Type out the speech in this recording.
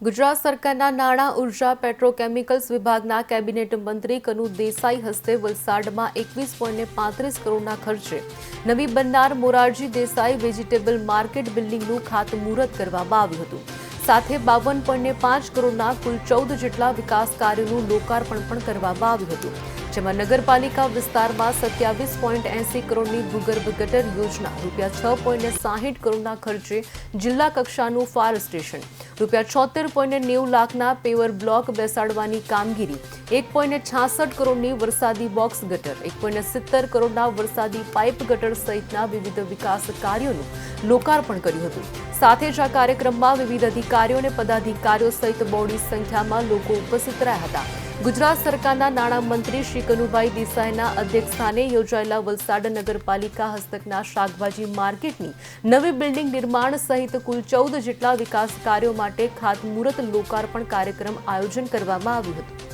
ગુજરાત સરકારના નાણાં ઉર્જા પેટ્રોકેમિકલ્સ વિભાગના કેબિનેટ મંત્રી કનુ દેસાઈ હસ્તે વલસાડમાં 21.35 કરોડના ખર્ચે નવી બનનાર મોરારજી દેસાઈ વેજીટેબલ માર્કેટ બિલ્ડિંગનું ખાતમુહૂર્ત કરવામાં આવ્યું હતું. સાથે 52.5 કરોડના કુલ 14 જેટલા વિકાસ કાર્યોનું લોકાર્પણ પણ કરવામાં આવ્યું હતું. જેમાં નગરપાલિકા વિસ્તારમાં 27.80 કરોડની ભૂગર્ભ ગટર યોજના, ₹6.60 કરોડના ખર્ચે જિલ્લા કક્ષાનું ફાયર સ્ટેશન, ₹76.90 લાખના પેવર બ્લોક બેસાડવાની કામગીરી, 1.66 કરોડની વરસાદી બોક્સ ગટર, 1.70 કરોડના વરસાદી પાઇપ ગટર સહિતના વિવિધ વિકાસ કાર્યોનું લોકાર્પણ કર્યું હતું. સાથે જ આ કાર્યક્રમમાં વિવિધ અધિકારીઓ અને પદાધિકારીઓ સહિત બહોળી સંખ્યામાં લોકો ઉપસ્થિત રહ્યા હતા. ગુજરાત સરકારના નાણામંત્રી શ્રી કનુભાઈ દેસાઈના અધ્યક્ષસ્થાને યોજાયેલા વલસાડ નગરપાલિકા હસ્તકના શાકભાજી માર્કેટની નવી બિલ્ડિંગ નિર્માણ સહિત કુલ 14 જેટલા વિકાસ કાર્યો માટે ખાતમુહૂર્ત લોકાર્પણ કાર્યક્રમ આયોજન કરવામાં આવ્યું હતું.